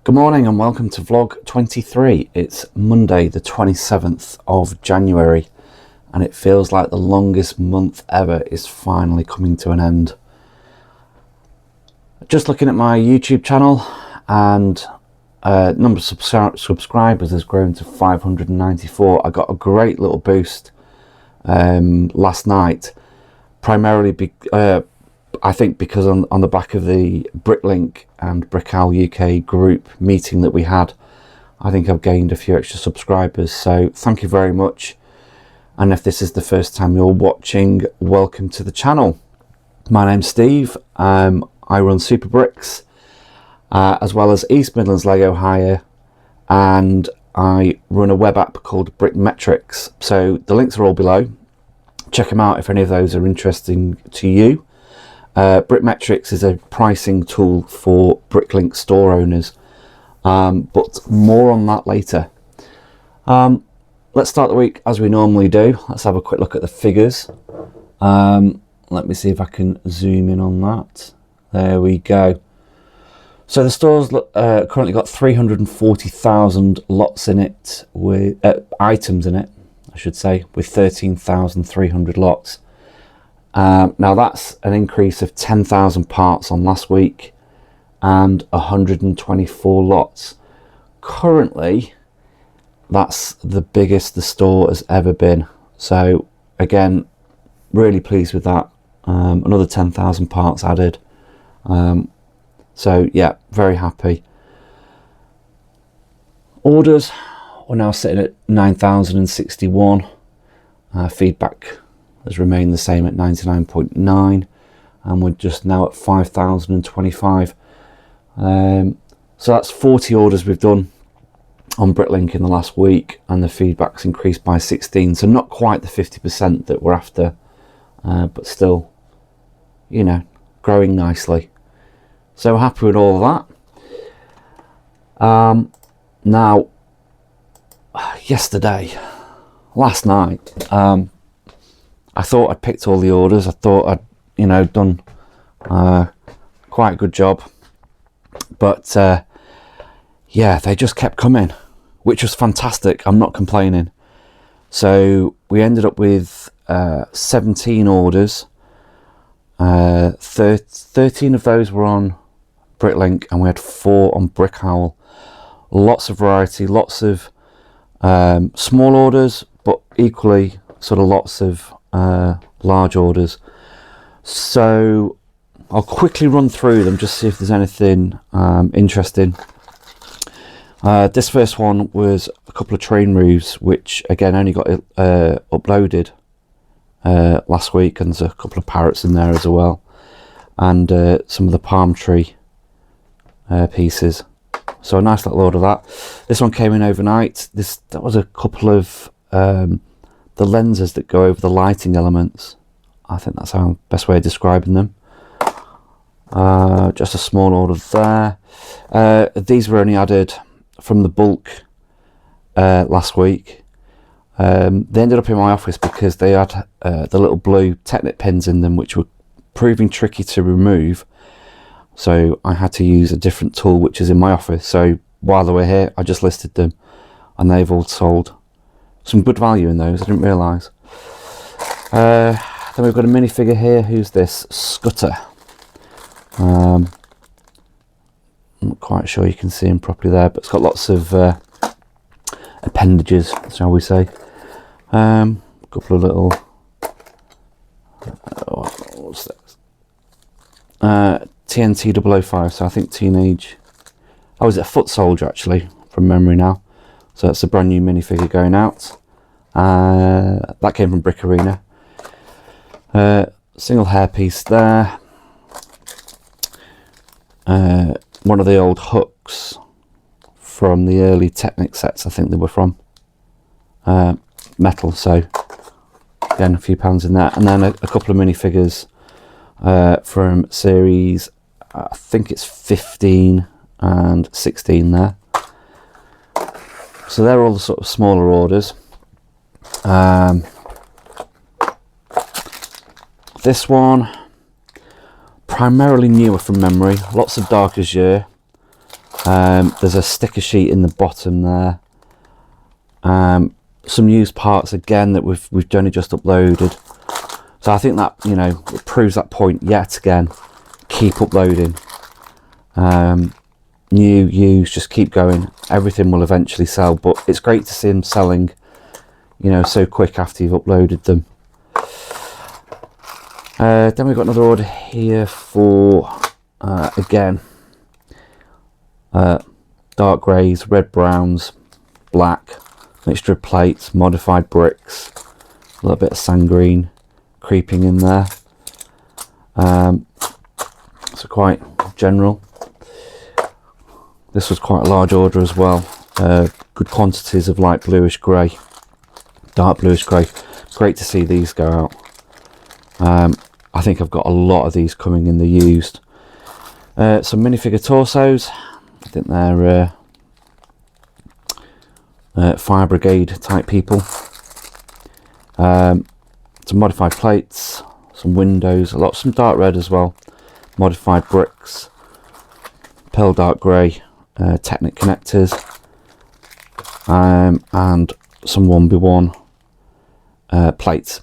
Good morning and welcome to vlog 23. It's Monday the 27th of January and it feels like the longest month ever is finally coming to an end. Just looking at my YouTube channel and number of subscribers has grown to 594. I got a great little boost last night, primarily I think because on the back of the Bricklink and BRICKS UK group meeting that we had, I think I've gained a few extra subscribers, so thank you very much. And if this is the first time you're watching, welcome to the channel. My name's Steve. I run superBRICKS as well as East Midlands Lego Hire, and I run a web app called Brickmetrics. So the links are all below. Check them out if any of those are interesting to you. Brickmetrics is a pricing tool for Bricklink store owners, but more on that later. Let's start the week as we normally do. Let's have a quick look at the figures. Let me see if I can zoom in on that. There we go. So the store's currently got 340,000 lots in it, with items in it, I should say, with 13,300 lots. Now that's an increase of 10,000 parts on last week and 124 lots. Currently, that's the biggest the store has ever been. So again, really pleased with that. Another 10,000 parts added. So yeah, very happy. Orders are now sitting at 9,061. Feedback has remained the same at 99.9, and we're just now at 5,025. So that's 40 orders we've done on Bricklink in the last week, and the feedback's increased by 16, so not quite the 50% that we're after, but still, you know, growing nicely. So happy with all of that. Now, last night, I thought I'd picked all the orders. I thought I'd, you know, done quite a good job. But yeah, they just kept coming, which was fantastic. I'm not complaining. So we ended up with 17 orders. 13 of those were on Bricklink and we had 4 on BrickOwl. Lots of variety, lots of small orders, but equally sort of lots of large orders. So I'll quickly run through them, just see if there's anything interesting. This first one was a couple of train roofs, which again only got uploaded last week, and there's a couple of parrots in there as well, and some of the palm tree pieces. So a nice little order of that. This one came in overnight. That was a couple of the lenses that go over the lighting elements. I think that's the best way of describing them. Just a small order there. These were only added from the bulk last week. They ended up in my office because they had the little blue Technic pins in them, which were proving tricky to remove. So I had to use a different tool, which is in my office. So while they were here, I just listed them, and they've all sold. Some good value in those, I didn't realise. Then we've got a minifigure here. Who's this? Scooter. I'm not quite sure you can see him properly there, but it's got lots of appendages, shall we say. A couple of little what's this? TNT 005, so I think teenage. Oh, is it a foot soldier actually, from memory now? So that's a brand new minifigure going out. That came from Brick Arena. Single hairpiece there. One of the old hooks from the early Technic sets, I think they were from. Metal, so again a few pounds in that. And then a couple of minifigures from series, I think it's 15 and 16 there. So they're all the sort of smaller orders. This one, primarily newer from memory, lots of dark azure. There's a sticker sheet in the bottom there. Some used parts again that we've only just uploaded. So I think that, you know, it proves that point yet again. Keep uploading. New, used, just keep going. Everything will eventually sell, but it's great to see them selling, you know, so quick after you've uploaded them. Then we've got another order here for, again, dark greys, red browns, black, mixture of plates, modified bricks, a little bit of sand green creeping in there. So quite general. This was quite a large order as well. Good quantities of light bluish grey, dark bluish grey. Great to see these go out. I think I've got a lot of these coming in the used. Some minifigure torsos. I think they're fire brigade type people. Some modified plates, some windows, some dark red as well. Modified bricks, pearl dark grey, Technic connectors, and some 1x1 plates.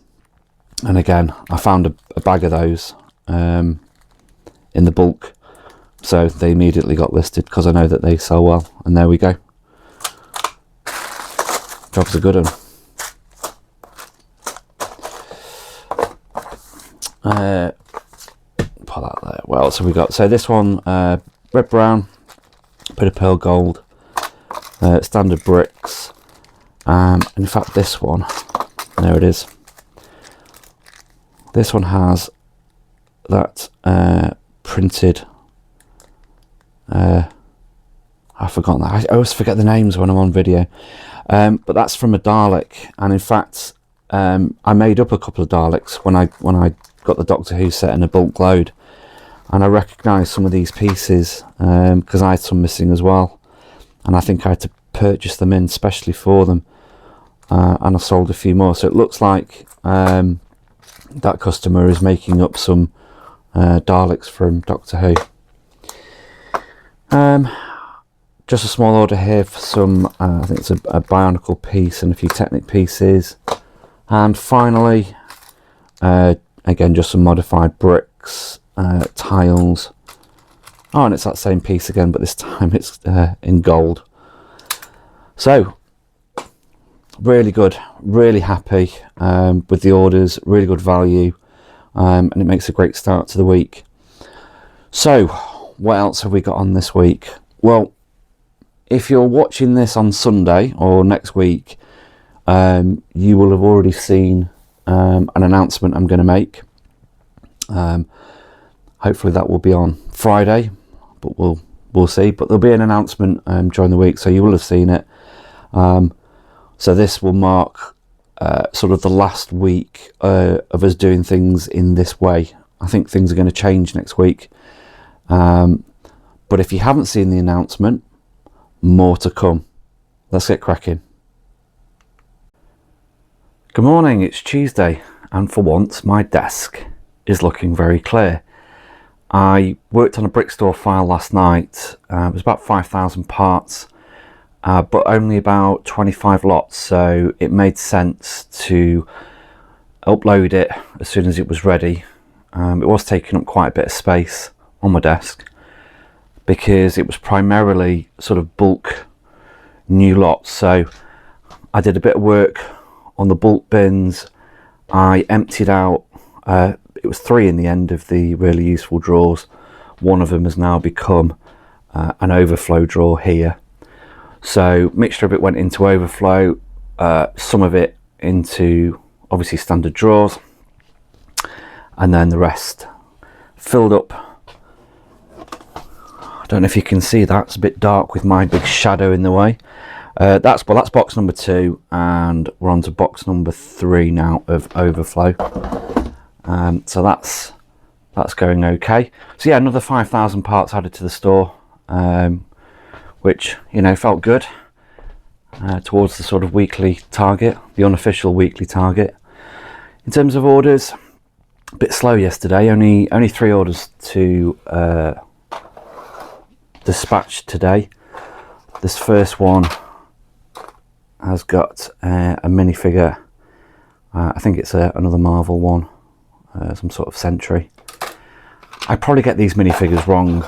And again, I found a bag of those in the bulk, so they immediately got listed because I know that they sell well. And there we go. Job's a good one. Put that there. Well, so we got, so this one, red brown, bit of pearl gold, standard bricks, and in fact this one, there it is. This one has that printed, I've forgotten that. I always forget the names when I'm on video, but that's from a Dalek. And in fact, I made up a couple of Daleks when I got the Doctor Who set in a bulk load, and I recognised some of these pieces because I had some missing as well, and I think I had to purchase them in specially for them, and I sold a few more. So it looks like that customer is making up some Daleks from Doctor Who. Just a small order here for some, I think it's a Bionicle piece and a few Technic pieces. And finally, again, just some modified bricks, tiles. Oh, and it's that same piece again, but this time it's in gold. So, really good, really happy with the orders, really good value, and it makes a great start to the week. So, what else have we got on this week? Well, if you're watching this on Sunday or next week, you will have already seen an announcement I'm going to make. Hopefully that will be on Friday, but we'll see. But there'll be an announcement during the week, so you will have seen it. So this will mark sort of the last week of us doing things in this way. I think things are going to change next week. But if you haven't seen the announcement, more to come. Let's get cracking. Good morning, it's Tuesday, and for once my desk is looking very clear. I worked on a brick store file last night. It was about 5,000 parts, but only about 25 lots, so it made sense to upload it as soon as it was ready. It was taking up quite a bit of space on my desk because it was primarily sort of bulk new lots. So I did a bit of work on the bulk bins. I emptied out, it was 3 in the end of the really useful drawers. One of them has now become an overflow drawer here. So mixture of it went into overflow, some of it into obviously standard drawers, and then the rest filled up. I don't know if you can see that, it's a bit dark with my big shadow in the way. That's box number 2, and we're on to box number 3 now of overflow. So that's going okay. So yeah, another 5,000 parts added to the store, which, you know, felt good towards the sort of weekly target, the unofficial weekly target. In terms of orders, a bit slow yesterday. Only 3 orders to dispatch today. This first one has got a minifigure. I think it's another Marvel one, some sort of Sentry. I probably get these minifigures wrong.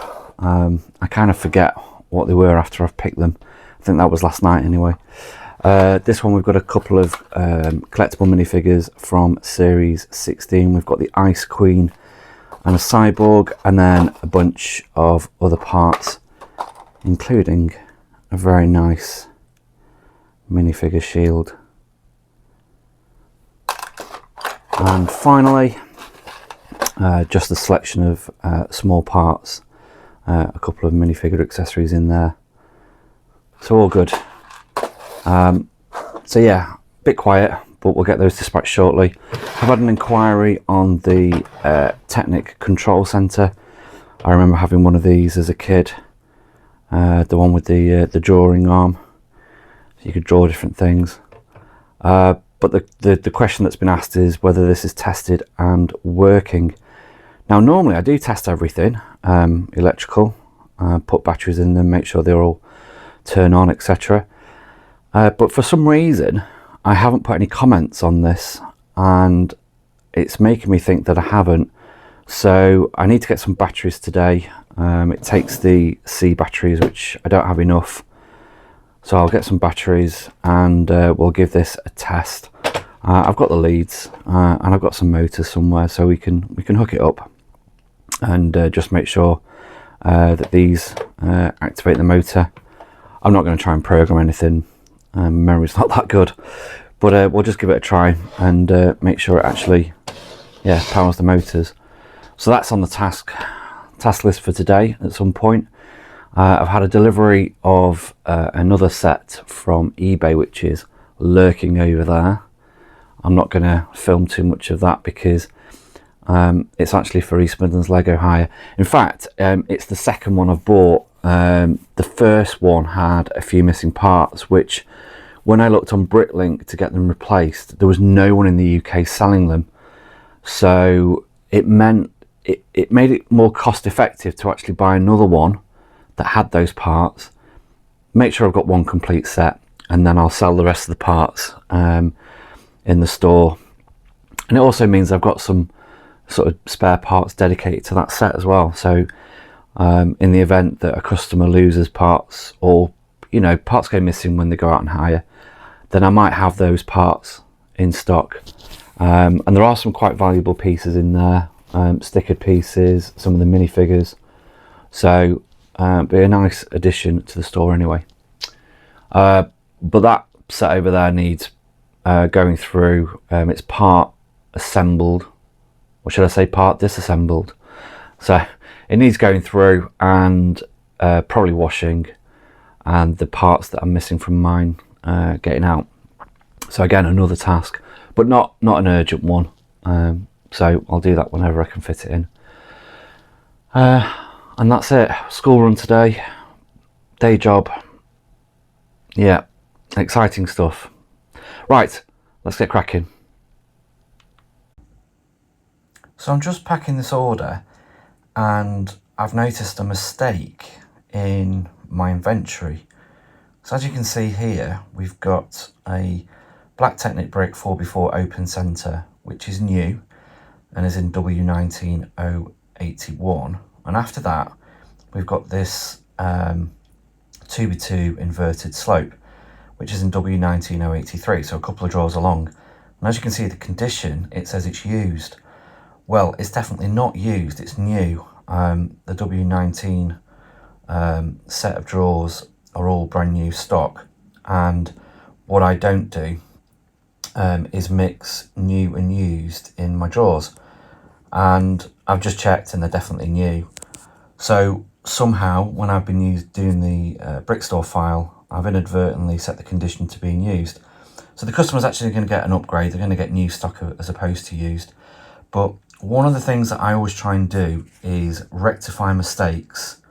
I kind of forget what they were after I've picked them. I think that was last night anyway. This one we've got a couple of collectible minifigures from series 16. We've got the Ice Queen and a Cyborg, and then a bunch of other parts, including a very nice minifigure shield. And finally, just a selection of small parts, a couple of minifigure accessories in there. So all good. So yeah, a bit quiet, but we'll get those dispatched shortly. I've had an inquiry on the Technic Control Centre. I remember having one of these as a kid, the one with the drawing arm, so you could draw different things. But the question that's been asked is whether this is tested and working. Now normally I do test everything, electrical, put batteries in them, make sure they all turn on, etc. But for some reason I haven't put any comments on this, and it's making me think that I haven't. So I need to get some batteries today. It takes the C batteries, which I don't have enough. So I'll get some batteries and we'll give this a test. I've got the leads and I've got some motors somewhere, so we can hook it up and just make sure that these activate the motor. I'm not going to try and program anything. Memory's not that good, but we'll just give it a try and make sure it actually, yeah, powers the motors. So that's on the task list for today at some point. I've had a delivery of another set from eBay, which is lurking over there. I'm not going to film too much of that because it's actually for East Midlands Lego hire. In fact, it's the second one I've bought. The first one had a few missing parts, which when I looked on Bricklink to get them replaced, there was no one in the UK selling them. So it meant it made it more cost effective to actually buy another one that had those parts, make sure I've got one complete set, and then I'll sell the rest of the parts in the store. And it also means I've got some sort of spare parts dedicated to that set as well. So in the event that a customer loses parts, or you know, parts go missing when they go out and hire, then I might have those parts in stock. And there are some quite valuable pieces in there, stickered pieces, some of the minifigures. So be a nice addition to the store anyway. But that set over there needs going through. It's part assembled, or should I say part disassembled. So it needs going through and probably washing, and the parts that I'm missing from mine getting out. So again, another task, but not an urgent one. So I'll do that whenever I can fit it in. And that's it. School run today, day job. Yeah, exciting stuff. Right, let's get cracking. So I'm just packing this order and I've noticed a mistake in my inventory. So as you can see here, we've got a black Technic brick 4x4 open centre, which is new and is in W19081. And after that, we've got this 2x2 inverted slope, which is in W19083, so a couple of drawers along. And as you can see, the condition, it says it's used. Well, it's definitely not used, it's new. The W19 set of drawers are all brand new stock. And what I don't do is mix new and used in my drawers. And I've just checked and they're definitely new. So somehow when I've been doing the brick store file, I've inadvertently set the condition to being used. So the customer's actually going to get an upgrade. They're going to get new stock as opposed to used. But one of the things that I always try and do is rectify mistakes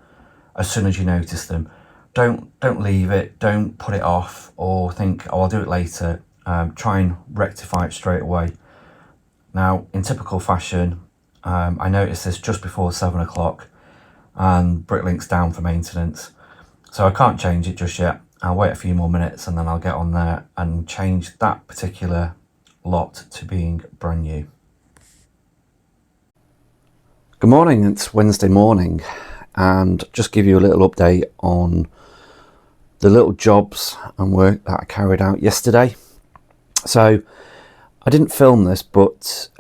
as soon as you notice them. Don't leave it, don't put it off or think, oh, I'll do it later. Try and rectify it straight away. Now, in typical fashion, I noticed this just before 7 o'clock and Bricklink's down for maintenance. So I can't change it just yet. I'll wait a few more minutes and then I'll get on there and change that particular lot to being brand new. Good morning, it's Wednesday morning, and just give you a little update on the little jobs and work that I carried out yesterday. So I didn't film this, but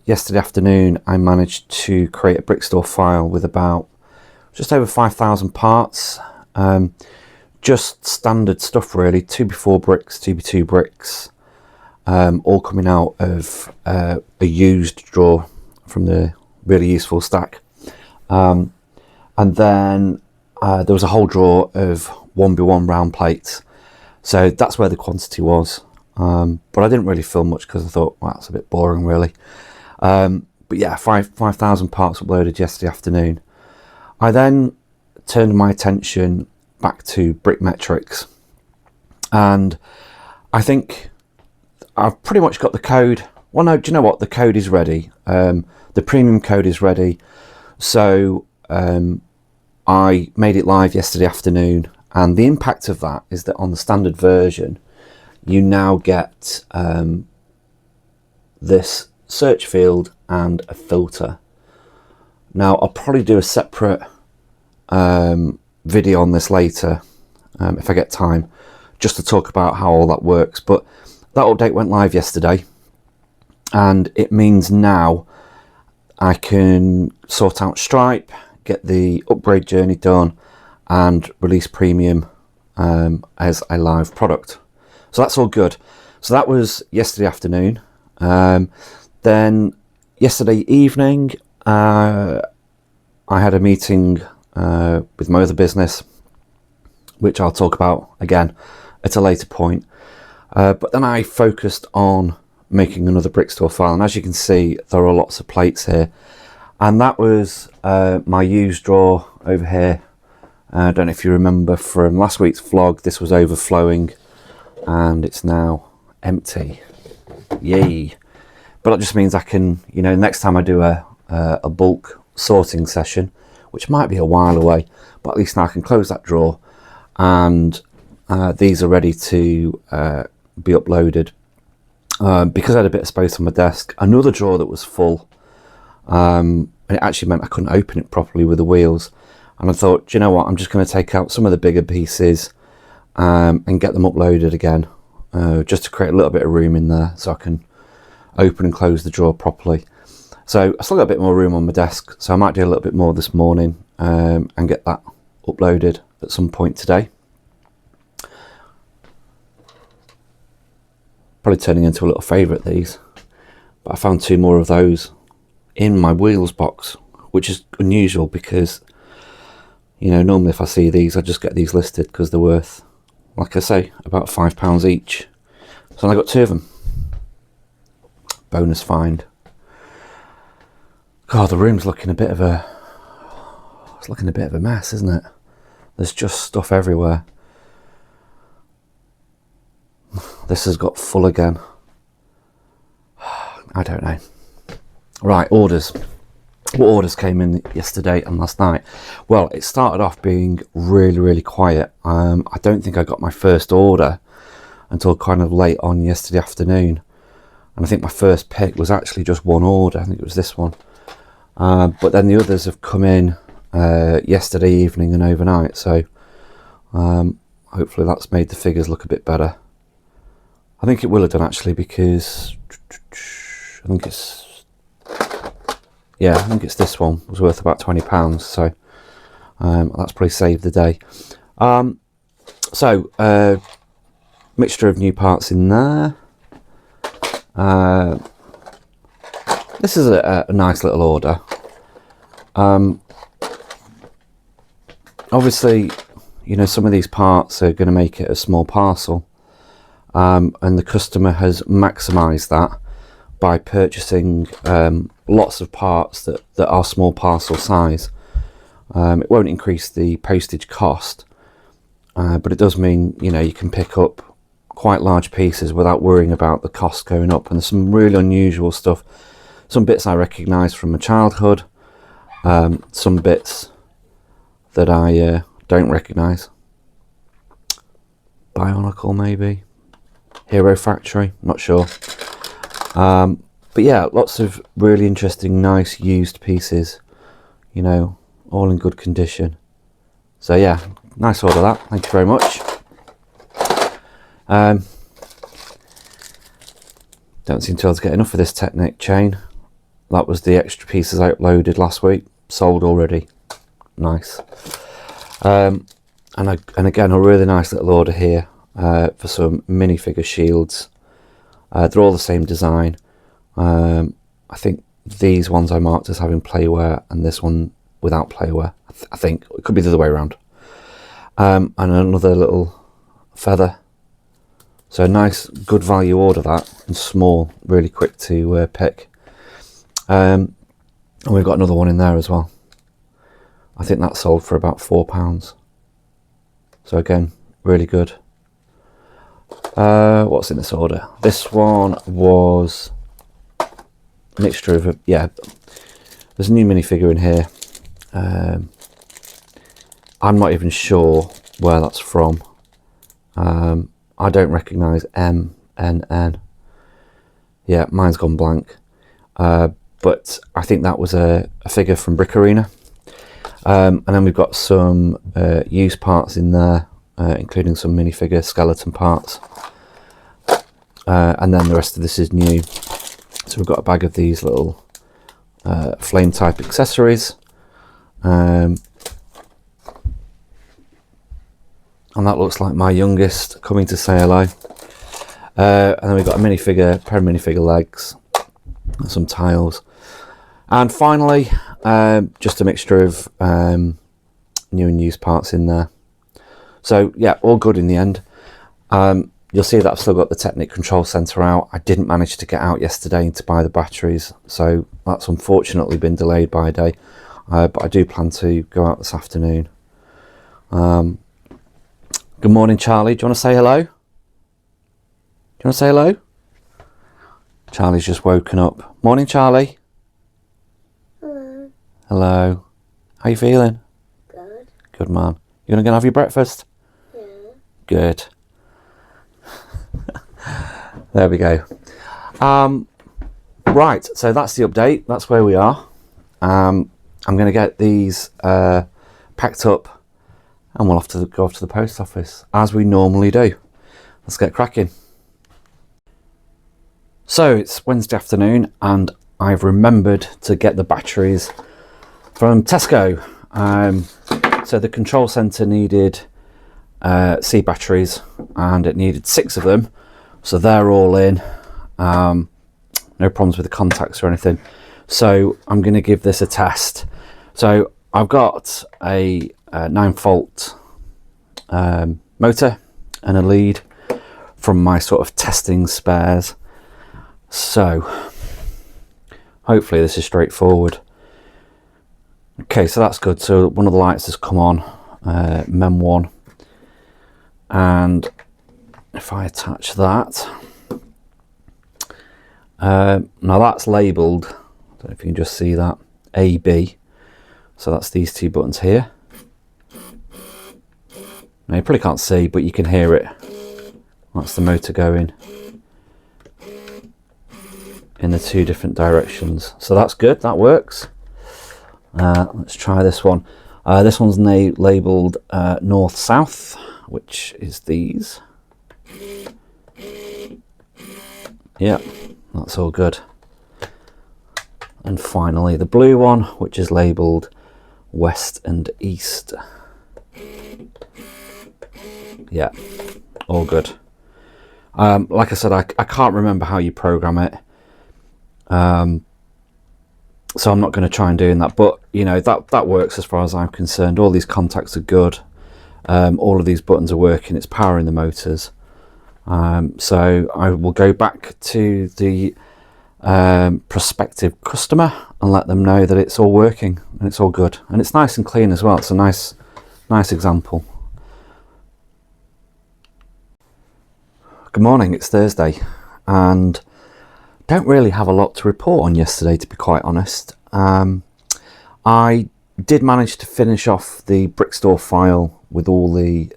yesterday afternoon I managed to create a brick store file with about just over 5,000 parts. Just standard stuff really, 2x4 bricks, 2x2 bricks, all coming out of a used drawer from the really useful stack. And then there was a whole drawer of 1x1 round plates. So that's where the quantity was. But I didn't really film much because I thought, well, that's a bit boring really. But yeah, 5,000 parts uploaded yesterday afternoon. I then turned my attention back to Brickmetrics, and I think I've pretty much got the code. Well, no, do you know what? The code is ready. The premium code is ready. So I made it live yesterday afternoon, and the impact of that is that on the standard version, you now get this search field and a filter. Now, I'll probably do a separate video on this later if I get time, just to talk about how all that works. But that update went live yesterday, and it means now I can sort out Stripe, get the upgrade journey done, and release premium as a live product. So that's all good. So that was yesterday afternoon. Then yesterday evening I had a meeting with my other business, which I'll talk about again at a later point. But then I focused on making another brick store file, and as you can see, there are lots of plates here, and that was my used drawer over here. I don't know if you remember from last week's vlog, this was overflowing and it's now empty. Yay. But that just means I can, you know, next time I do a bulk sorting session, which might be a while away, but at least now I can close that drawer, and these are ready to be uploaded. Because I had a bit of space on my desk, another drawer that was full, and it actually meant I couldn't open it properly with the wheels, and I thought, do you know what, I'm just going to take out some of the bigger pieces and get them uploaded again, just to create a little bit of room in there so I can open and close the drawer properly. So I still got a bit more room on my desk, so I might do a little bit more this morning and get that uploaded at some point today. Probably turning into a little favourite, these, but I found 2 more of those in my wheels box, which is unusual because, you know, normally if I see these I just get these listed because they're worth, like I say, about £5 each. So I got 2 of them. Bonus find. God, the room's looking a bit of a, it's looking a bit of a mess, isn't it? There's just stuff everywhere. This has got full again. I don't know. Right, orders. What orders came in yesterday and last night? Well, it started off being really quiet. I don't think I got my first order until kind of late on yesterday afternoon. And I think my first pick was actually just one order. I think it was this one. But then the others have come in yesterday evening and overnight. So hopefully that's made the figures look a bit better. I think it will have done actually, because I think it's, yeah, I think it's this one was worth about £20. So that's probably saved the day. Mixture of new parts in there. This is a nice little order. Obviously, you know, some of these parts are going to make it a small parcel. And the customer has maximised that by purchasing lots of parts that are small parcel size. It won't increase the postage cost, but it does mean, you know, you can pick up quite large pieces without worrying about the cost going up. And there's some really unusual stuff. Some bits I recognise from my childhood, some bits that I don't recognise. Bionicle maybe, Hero Factory, not sure. But yeah, lots of really interesting, nice used pieces, you know, all in good condition. So yeah, nice order that, thank you very much. Don't seem to be able to get enough of this Technic chain. That was the extra pieces I uploaded last week, sold already. Nice. And again, a really nice little order here for some minifigure shields. They're all the same design. I think these ones I marked as having playwear and this one without playwear. I think it could be the other way around. And another little feather. So a nice, good value order that, and small, really quick to pick. And we've got another one in there as well. I think that sold for about £4. So again, really good. What's in this order? This one was a mixture of, yeah, there's a new minifigure in here. I'm not even sure where that's from. I don't recognise MNN. Yeah, mine's gone blank. But I think that was a figure from Brick Arena. And then we've got some used parts in there, including some minifigure skeleton parts. And then the rest of this is new. So we've got a bag of these little flame type accessories. And that looks like my youngest coming to say hello. And then we've got a minifigure, pair of minifigure legs, and some tiles. And finally, just a mixture of new and used parts in there. So yeah, all good in the end. You'll see that I've still got the Technic control center out. I didn't manage to get out yesterday to buy the batteries, so that's unfortunately been delayed by a day. But I do plan to go out this afternoon. Good morning, Charlie. Do you want to say hello? Do you want to say hello? Charlie's just woken up. Morning, Charlie. Hello. Hello. How you feeling? Good. Good, man. You gonna go and have your breakfast? Yeah. Good. There we go. Right, so that's the update. That's where we are. I'm going to get these packed up, and we'll have to go off to the post office as we normally do. Let's get cracking. So it's Wednesday afternoon, and I've remembered to get the batteries from Tesco. So the control center needed C batteries, and it needed 6 of them. So they're all in. No problems with the contacts or anything. So I'm going to give this a test. So I've got a 9-volt motor and a lead from my sort of testing spares. So hopefully this is straightforward. Okay, so that's good. So one of the lights has come on, MEM1, and if I attach that, now that's labelled, I don't know if you can just see that, AB. So that's these 2 buttons here. Now you probably can't see, but you can hear it. That's the motor going in the 2 different directions. So that's good, that works. Let's try this one. This one's labelled north-south, which is these. Yeah, that's all good. And finally the blue one, which is labelled west and east. Yeah, all good. Like I said, I can't remember how you program it. So I'm not going to try and do that, but you know, that works as far as I'm concerned. All these contacts are good. All of these buttons are working. It's powering the motors. So I will go back to the prospective customer and let them know that it's all working and it's all good, and it's nice and clean as well. It's a nice example. Good morning, it's Thursday, and don't really have a lot to report on yesterday, to be quite honest. I did manage to finish off the Brickstore file with all the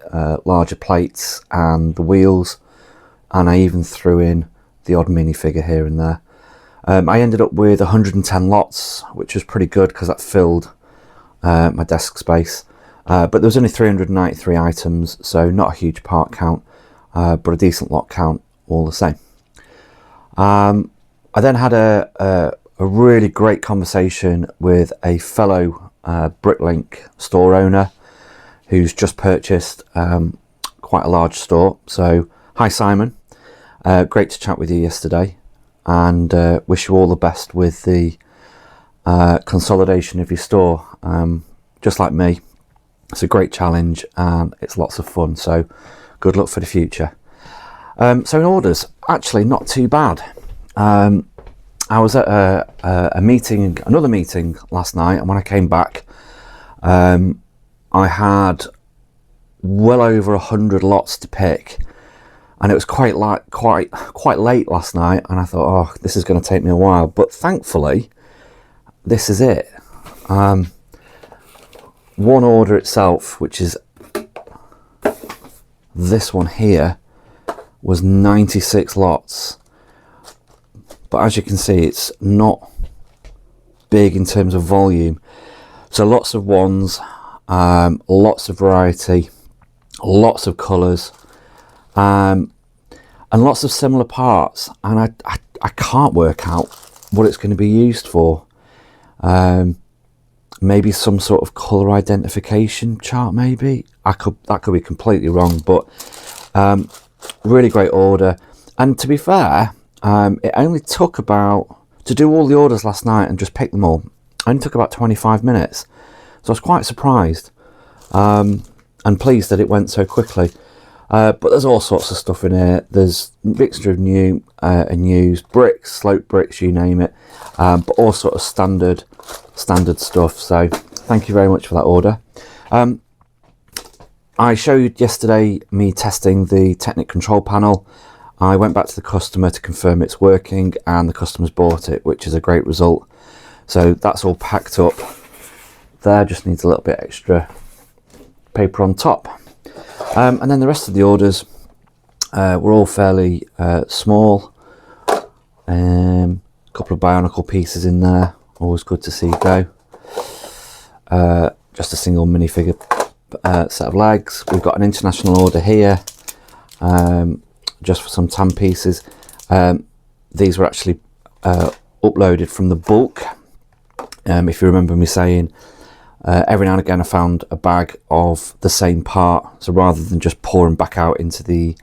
larger plates and the wheels, and I even threw in the odd minifigure here and there. I ended up with 110 lots, which was pretty good because that filled my desk space. But there was only 393 items, so not a huge part count, but a decent lot count all the same. I then had a really great conversation with a fellow Bricklink store owner who's just purchased quite a large store. So hi Simon, great to chat with you yesterday, and wish you all the best with the consolidation of your store. Just like me, it's a great challenge and it's lots of fun, so good luck for the future. So in orders, actually not too bad. I was at a meeting, another meeting last night, and when I came back, I had well over 100 lots to pick, and it was quite late last night, and I thought, oh, this is going to take me a while, but thankfully this is it. One order itself, which is this one here, was 96 lots. But as you can see, it's not big in terms of volume. So lots of ones, lots of variety, lots of colours, and lots of similar parts. And I can't work out what it's going to be used for. Maybe some sort of colour identification chart, maybe. That could be completely wrong, but really great order. And to be fair, it only took to do all the orders last night and just pick them all, it only took about 25 minutes. So I was quite surprised and pleased that it went so quickly. But there's all sorts of stuff in here. There's mixture of new and used bricks, slope bricks, you name it, but all sort of standard stuff. So thank you very much for that order. I showed yesterday me testing the Technic control panel. I went back to the customer to confirm it's working, and the customer's bought it, which is a great result. So that's all packed up there, just needs a little bit extra paper on top. And then the rest of the orders were all fairly small. A couple of Bionicle pieces in there, always good to see go. Just a single minifigure set of legs. We've got an international order here, just for some tan pieces. These were actually uploaded from the bulk. If you remember me saying, every now and again I found a bag of the same part, so rather than just pouring back out into the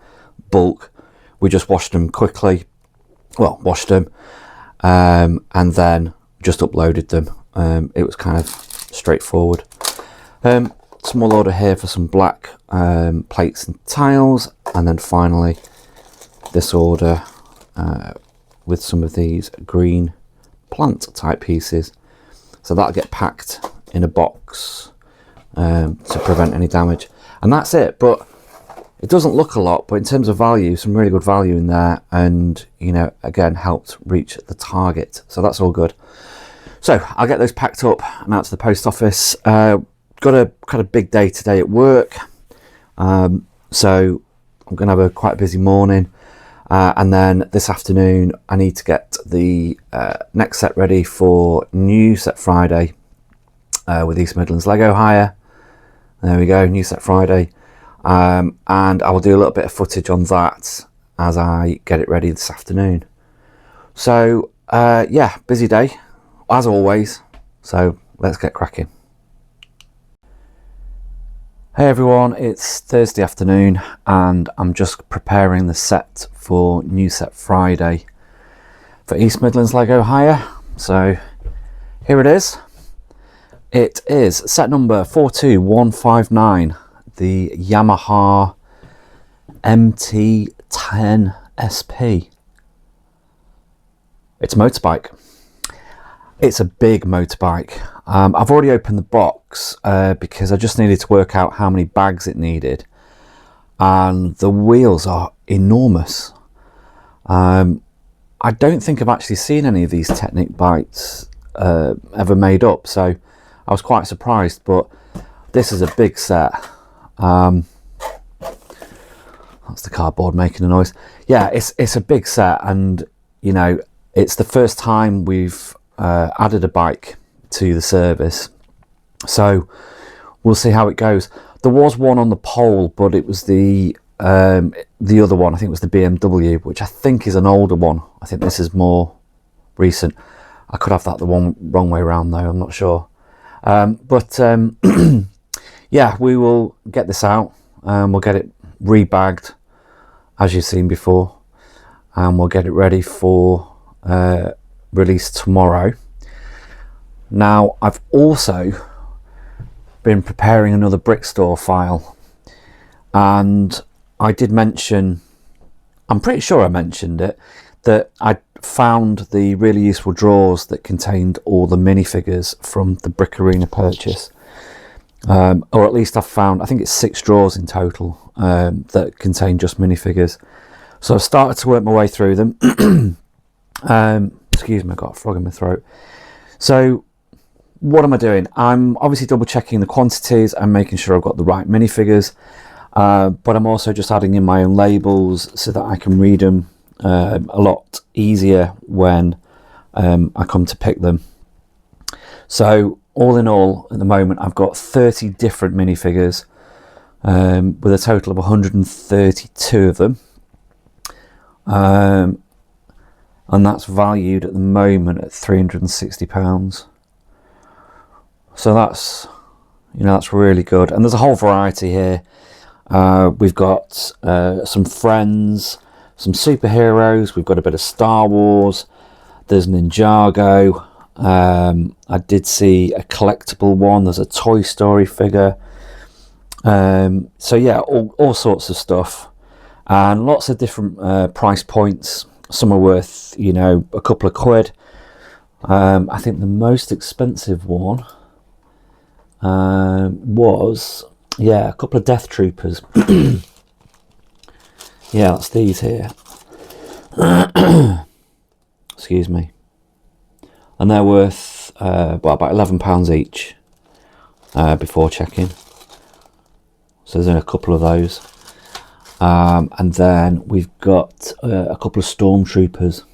bulk, we just washed them quickly, and then just uploaded them. It was kind of straightforward. Small order here for some black plates and tiles, and then finally this order with some of these green plant type pieces. So that'll get packed in a box to prevent any damage, and that's it. But it doesn't look a lot, but in terms of value, some really good value in there, and you know, again, helped reach the target, so that's all good. So I'll get those packed up and out to the post office. Got a kind of big day today at work, so I'm gonna have quite a busy morning, and then this afternoon I need to get the next set ready for New Set Friday with East Midlands Lego Hire. There we go, New Set Friday, and I will do a little bit of footage on that as I get it ready this afternoon. So yeah, busy day as always, so let's get cracking. Hey everyone, it's Thursday afternoon and I'm just preparing the set for New Set Friday for East Midlands Lego Hire. So here it is. It is set number 42159, the Yamaha MT10 SP. It's a motorbike. It's a big motorbike. I've already opened the box because I just needed to work out how many bags it needed, and the wheels are enormous. I don't think I've actually seen any of these Technic bikes ever made up, so I was quite surprised, but this is a big set. That's the cardboard making a noise. Yeah, it's a big set, and you know, it's the first time we've added a bike to the service, so we'll see how it goes. There was one on the pole, but it was the other one. I think it was the BMW, which I think is an older one. I think this is more recent. I could have that the wrong way around though, I'm not sure. Yeah, we will get this out, we'll get it rebagged as you've seen before, and we'll get it ready for release tomorrow. Now, I've also been preparing another brick store file, and I did mention, I'm pretty sure I mentioned it, that I found the really useful drawers that contained all the minifigures from the Brick Arena purchase, or at least I've found, I think it's 6 drawers in total that contain just minifigures. So I've started to work my way through them. Excuse me, I've got a frog in my throat. So what am I doing? I'm obviously double checking the quantities and making sure I've got the right minifigures, but I'm also just adding in my own labels so that I can read them a lot easier when I come to pick them. So all in all, at the moment, I've got 30 different minifigures with a total of 132 of them, and that's valued at the moment at £360. So that's, you know, that's really good. And there's a whole variety here. We've got some Friends, some superheroes, we've got a bit of Star Wars, there's Ninjago, I did see a collectible one, there's a Toy Story figure, so yeah, all sorts of stuff, and lots of different price points. Some are worth, you know, a couple of quid. I think the most expensive one was, yeah, a couple of Death Troopers. Yeah, that's these here. Excuse me. And they're worth well, about £11 each before checking. So there's a couple of those. And then we've got a couple of Stormtroopers.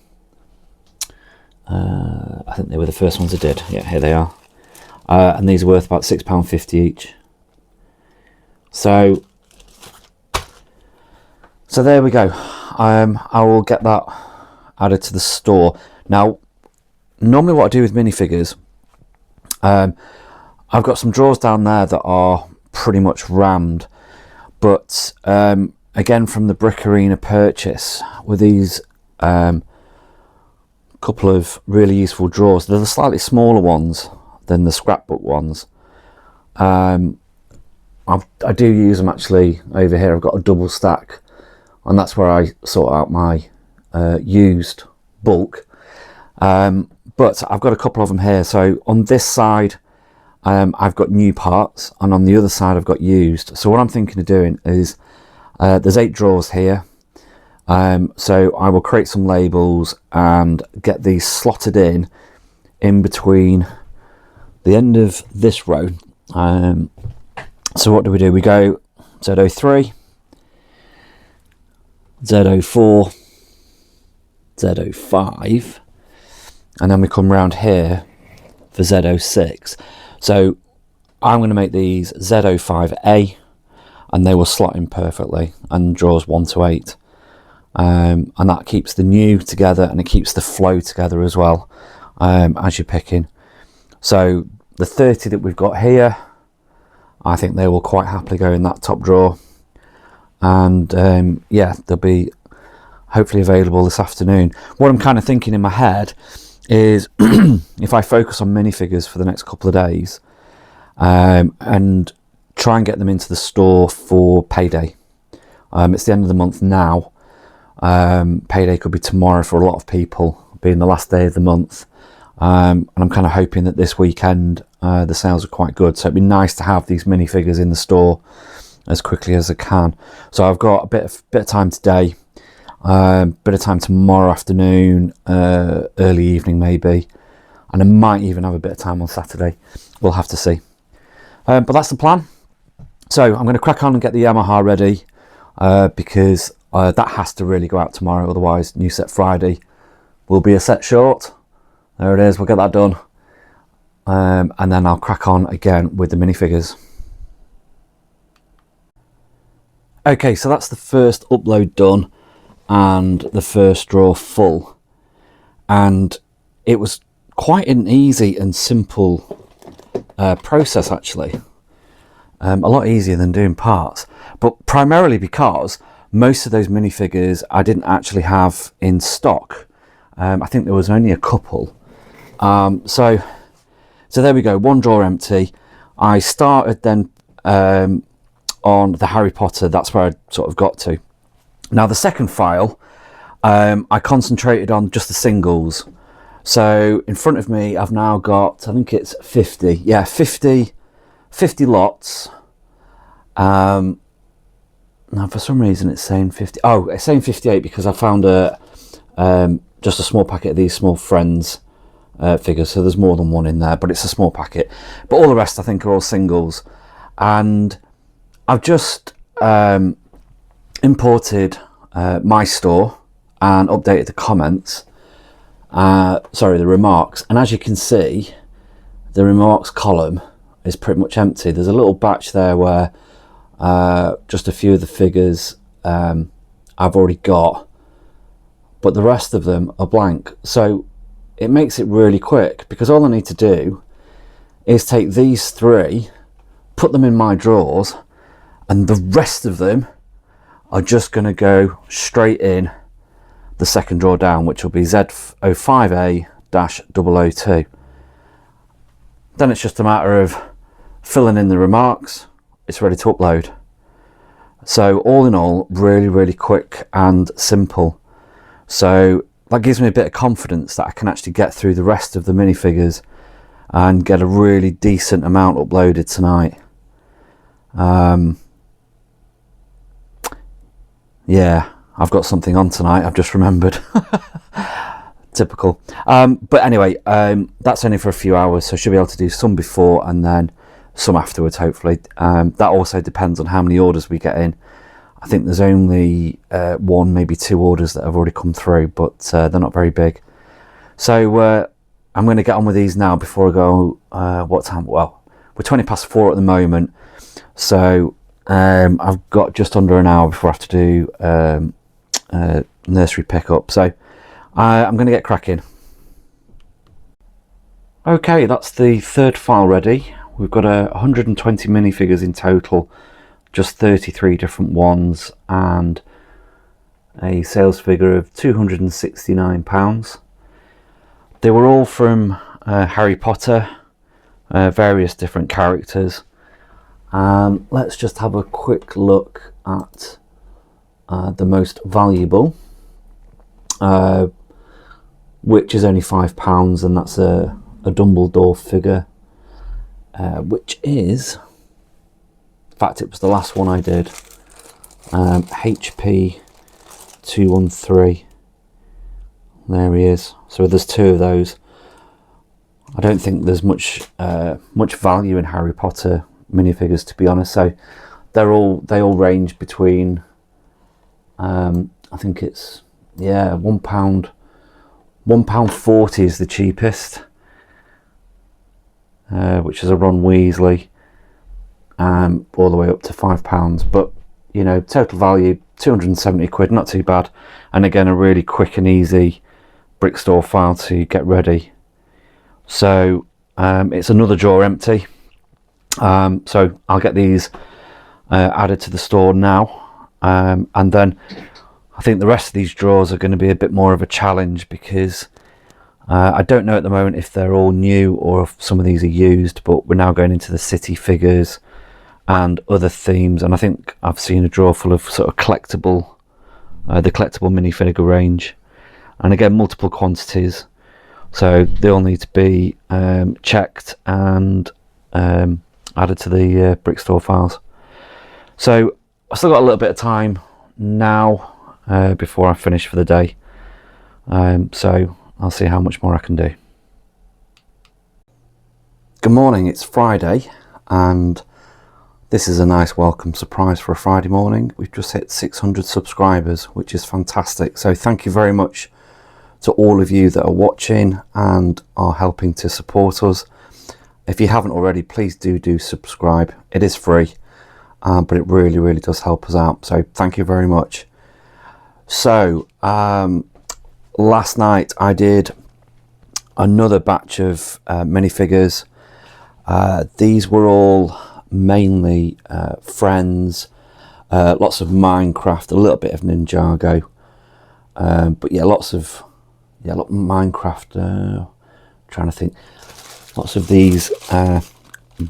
I think they were the first ones I did. Yeah, here they are. And these are worth about £6.50 each. So there we go. I will get that added to the store. Now, normally what I do with minifigures, I've got some drawers down there that are pretty much rammed, but again, from the Brick Arena purchase, with these couple of really useful drawers, they're the slightly smaller ones than the scrapbook ones. I do use them actually over here. I've got a double stack, and that's where I sort out my used bulk. But I've got a couple of them here. So on this side, I've got new parts, and on the other side I've got used. So what I'm thinking of doing is, there's 8 drawers here. So I will create some labels and get these slotted in between the end of this row. So what do? We go Z03, Z04, Z05, and then we come round here for Z06. So I'm going to make these Z05A, and they will slot in perfectly, and drawers 1 to 8. And that keeps the new together, and it keeps the flow together as well, as you're picking. So the 30 that we've got here, I think they will quite happily go in that top drawer. And yeah, they'll be hopefully available this afternoon. What I'm kind of thinking in my head is if I focus on minifigures for the next couple of days, and try and get them into the store for payday. It's the end of the month now. Payday could be tomorrow for a lot of people, being the last day of the month. And I'm kind of hoping that this weekend the sales are quite good. So it'd be nice to have these minifigures in the store as quickly as I can. So I've got a bit of time today, bit of time tomorrow afternoon, early evening maybe, and I might even have a bit of time on Saturday. We'll have to see. But that's the plan. So I'm going to crack on and get the Yamaha ready, because that has to really go out tomorrow, otherwise new set Friday will be a set short. There it is, we'll get that done, and then I'll crack on again with the minifigures. Okay, so that's the first upload done and the first drawer full, and it was quite an easy and simple process actually. A lot easier than doing parts, but primarily because most of those minifigures I didn't actually have in stock. I think there was only a couple. So there we go, one drawer empty. I started then on the Harry Potter, that's where I sort of got to. Now the second file, I concentrated on just the singles. So in front of me I've now got, I think it's 50, yeah, 50 lots. Now for some reason it's saying 50. Oh, it's saying 58 because I found just a small packet of these small Friends figures, so there's more than one in there, but it's a small packet. But all the rest I think are all singles, and I've just imported my store and updated the comments, sorry, the remarks, and as you can see the remarks column is pretty much empty. There's a little batch there where just a few of the figures I've already got, but the rest of them are blank. So it makes it really quick, because all I need to do is take these three, put them in my drawers, and the rest of them are just going to go straight in the second drawer down, which will be Z05A-002. Then it's just a matter of filling in the remarks. It's ready to upload. So all in all, really quick and simple. So that gives me a bit of confidence that I can actually get through the rest of the minifigures and get a really decent amount uploaded tonight. Yeah, I've got something on tonight, I've just remembered. Typical. But anyway, that's only for a few hours, so I should be able to do some before and then some afterwards, hopefully. That also depends on how many orders we get in. I think there's only one, maybe two orders that have already come through, but they're not very big. So I'm going to get on with these now before I go. What time? Well, we're 20 past 4 at the moment, so I've got just under an hour before I have to do nursery pickup. So I'm going to get cracking. Okay, that's the third file ready. We've got 120 minifigures in total, just 33 different ones, and a sales figure of £269. They were all from Harry Potter, various different characters. Let's just have a quick look at the most valuable, which is only £5, and that's a Dumbledore figure, which is, in fact it was the last one I did, HP 213. There he is. So there's two of those. I don't think there's much value in Harry Potter minifigures, to be honest. So they all range between I think it's, yeah, £1.40 is the cheapest, which is a Ron Weasley, all the way up to £5. But you know, total value £270, not too bad. And again, a really quick and easy brick store file to get ready. So it's another drawer empty, so I'll get these added to the store now, and then I think the rest of these drawers are going to be a bit more of a challenge, because I don't know at the moment if they're all new or if some of these are used, but we're now going into the city figures and other themes, and I think I've seen a drawer full of sort of collectible, the collectible minifigure range, and again multiple quantities, so they all need to be checked and added to the brick store files. So I've still got a little bit of time now before I finish for the day, so I'll see how much more I can do. Good morning, it's Friday, and This is a nice welcome surprise for a Friday morning. We've just hit 600 subscribers, which is fantastic. So thank you very much to all of you that are watching and are helping to support us. If you haven't already, please do subscribe. It is free, but it really does help us out. So thank you very much. So last night I did another batch of minifigures. These were all mainly friends, lots of Minecraft, a little bit of Ninjago, but yeah, lots of Minecraft. Trying to think, lots of these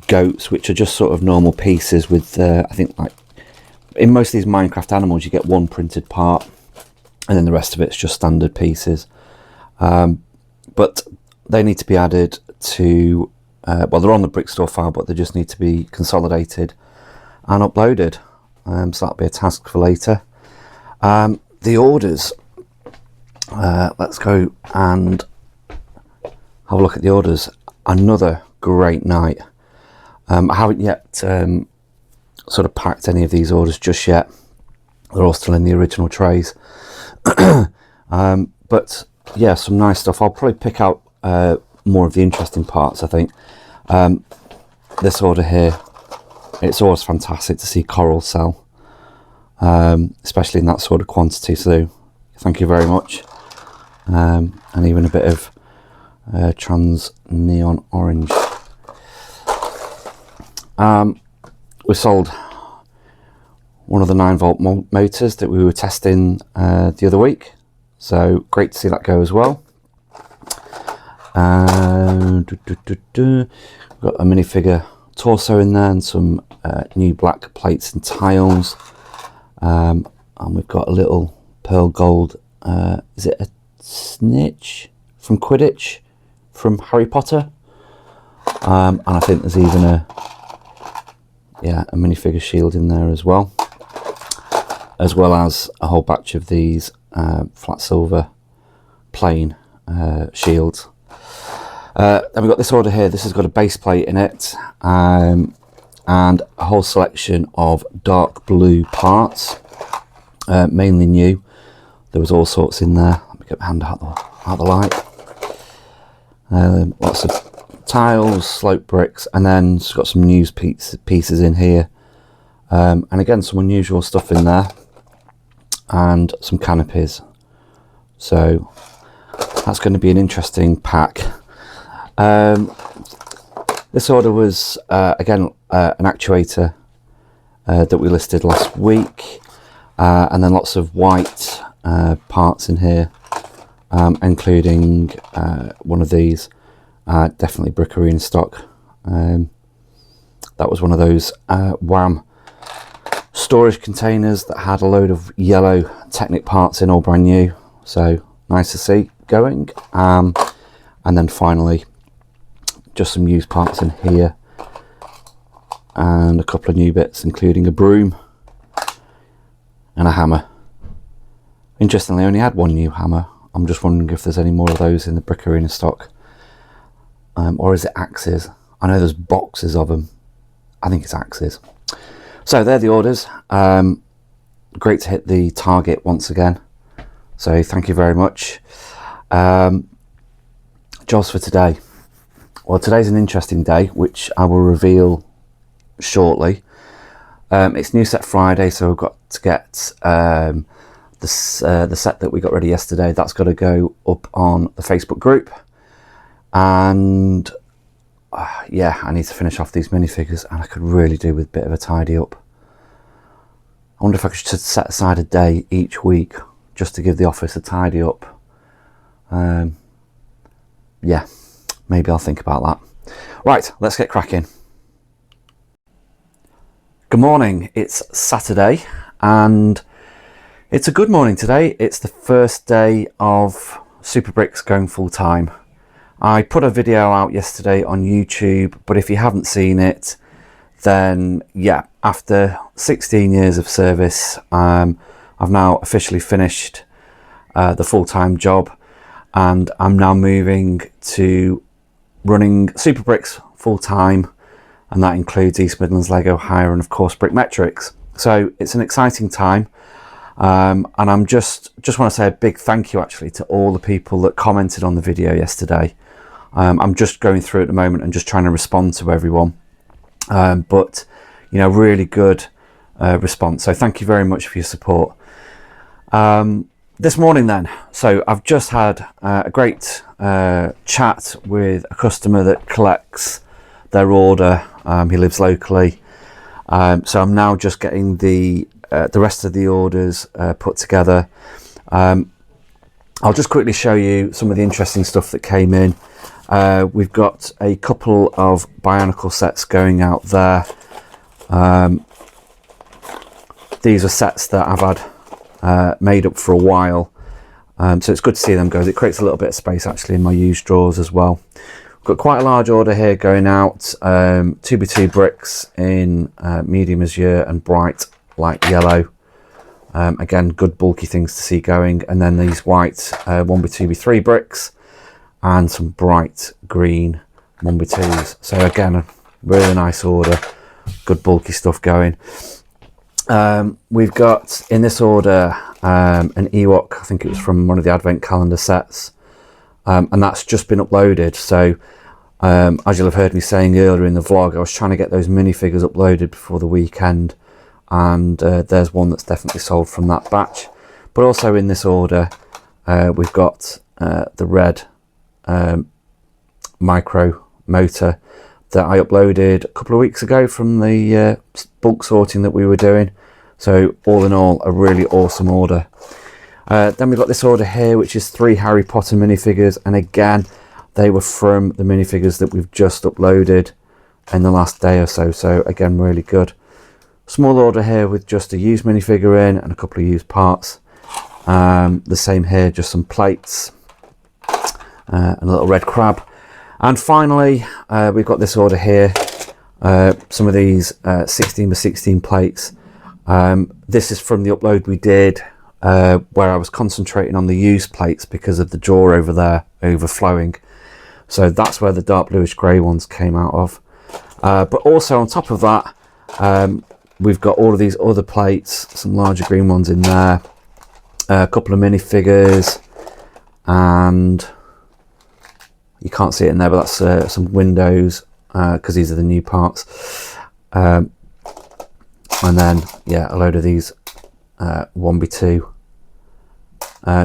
goats, which are just sort of normal pieces with I think, like in most of these Minecraft animals you get one printed part and then the rest of it's just standard pieces, but they need to be added to well, they're on the Brick Store file, but they just need to be consolidated and uploaded. So that'll be a task for later. The orders. Let's go and have a look at the orders. Another great night. I haven't yet sort of packed any of these orders just yet. They're all still in the original trays. But yeah, some nice stuff. I'll probably pick out more of the interesting parts, I think. This order here, it's always fantastic to see coral sell, especially in that sort of quantity, so thank you very much. And even a bit of trans neon orange. We sold one of the 9-volt motors that we were testing the other week, so great to see that go as well. We've got a minifigure torso in there and some new black plates and tiles, and we've got a little pearl gold, is it a snitch from Quidditch from Harry Potter, and I think there's even a minifigure shield in there as well as a whole batch of these flat silver plain shields. Then we've got this order here. This has got a base plate in it, and a whole selection of dark blue parts, mainly new. There was all sorts in there. Let me get my hand out the light. Lots of tiles, slope bricks, and then it's got some news pieces in here, and again some unusual stuff in there, and some canopies. So that's going to be an interesting pack. This order was again an actuator that we listed last week, and then lots of white parts in here, including one of these, definitely Brickery in stock. That was one of those WAM storage containers that had a load of yellow Technic parts in, all brand new, so nice to see going. And then finally just some used parts in here and a couple of new bits, including a broom and a hammer. Interestingly, I only had one new hammer. I'm just wondering if there's any more of those in the Brick Arena stock, or is it axes? I know there's boxes of them. I think it's axes. So they're the orders. Great to hit the target once again, so thank you very much. Jobs for today. Well, today's an interesting day, which I will reveal shortly. It's New Set Friday, so we've got to get the set that we got ready yesterday. That's got to go up on the Facebook group, and yeah, I need to finish off these minifigures, and I could really do with a bit of a tidy up. I wonder if I could set aside a day each week just to give the office a tidy up. Yeah, maybe I'll think about that. Right, let's get cracking. Good morning, it's Saturday, and it's a good morning today. It's the first day of superBRICKS going full time. I put a video out yesterday on YouTube, but if you haven't seen it, then yeah, after 16 years of service, I've now officially finished the full-time job, and I'm now moving to running superBRICKS full-time and that includes East Midlands Lego Hire and of course Brickmetrics. So it's an exciting time, and I'm just want to say a big thank you actually to all the people that commented on the video yesterday. I'm just going through at the moment and just trying to respond to everyone, but you know, really good response, so thank you very much for your support. This morning then, so I've just had a great chat with a customer that collects their order. He lives locally, so I'm now just getting the rest of the orders put together. I'll just quickly show you some of the interesting stuff that came in. We've got a couple of Bionicle sets going out there. These are sets that I've had made up for a while, so it's good to see them go. It creates a little bit of space actually in my used drawers as well. We've got quite a large order here going out, 2x2 bricks in medium azure and bright light yellow. Again, good bulky things to see going, and then these white 1x2x3 bricks and some bright green 1x2s. So again, a really nice order, good bulky stuff going. We've got in this order an Ewok, I think it was from one of the advent calendar sets, and that's just been uploaded. So as you'll have heard me saying earlier in the vlog, I was trying to get those minifigures uploaded before the weekend, and there's one that's definitely sold from that batch. But also in this order we've got the red micro motor that I uploaded a couple of weeks ago from the bulk sorting that we were doing. So all in all, a really awesome order. Then we've got this order here, which is 3 Harry Potter minifigures, and again they were from the minifigures that we've just uploaded in the last day or so. So again, really good. Small order here with just a used minifigure in and a couple of used parts. The same here, just some plates and a little red crab. And finally, we've got this order here, some of these 16x16 plates. This is from the upload we did where I was concentrating on the used plates because of the drawer over there overflowing. So that's where the dark bluish grey ones came out of. But also on top of that, we've got all of these other plates, some larger green ones in there, a couple of minifigures, and you can't see it in there, but that's some windows, because these are the new parts. And then, yeah, a load of these 1x2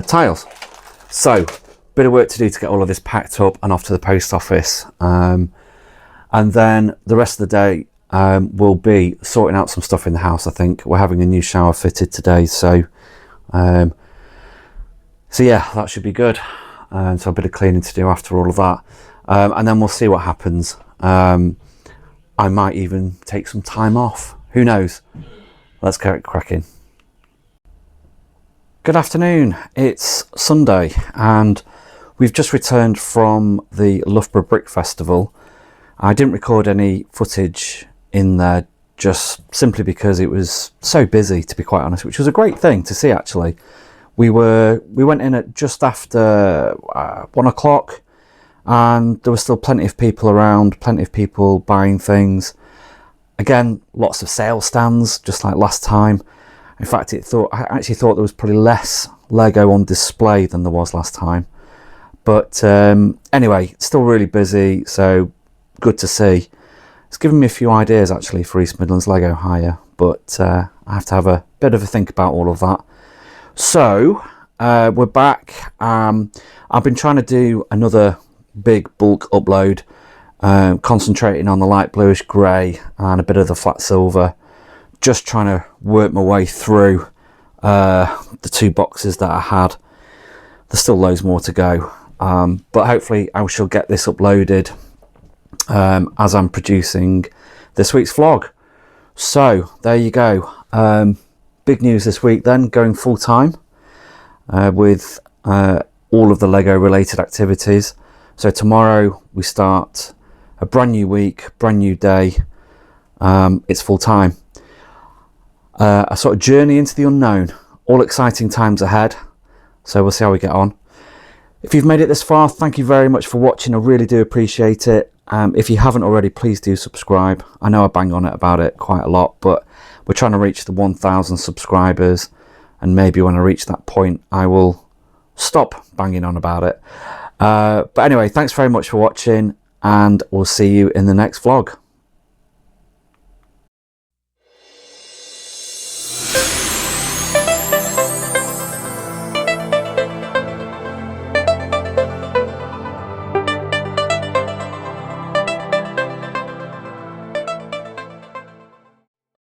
tiles. So, bit of work to do to get all of this packed up and off to the post office. And then the rest of the day we'll be sorting out some stuff in the house. I think we're having a new shower fitted today. So yeah, that should be good. So a bit of cleaning to do after all of that, and then we'll see what happens. I might even take some time off, who knows. Let's get cracking. Good afternoon, it's Sunday and we've just returned from the Loughborough Brick Festival. I didn't record any footage in there just simply because it was so busy, to be quite honest, which was a great thing to see actually. We went in at just after 1 o'clock, and there was still plenty of people around, plenty of people buying things. Again, lots of sales stands, just like last time. In fact, I actually thought there was probably less Lego on display than there was last time. But anyway, still really busy, so good to see. It's given me a few ideas actually for East Midlands Lego Hire, but I have to have a bit of a think about all of that. So we're back. I've been trying to do another big bulk upload, concentrating on the light bluish grey and a bit of the flat silver, just trying to work my way through the 2 boxes that I had. There's still loads more to go, but hopefully I shall get this uploaded as I'm producing this week's vlog. So there you go. Big news this week then, going full time with all of the Lego related activities. So tomorrow we start a brand new week, brand new day. It's full time. A sort of journey into the unknown. All exciting times ahead. So we'll see how we get on. If you've made it this far, thank you very much for watching. I really do appreciate it. If you haven't already, please do subscribe. I know I bang on it about it quite a lot, but we're trying to reach the 1,000 subscribers, and maybe when I reach that point I will stop banging on about it. But anyway, thanks very much for watching, and we'll see you in the next vlog.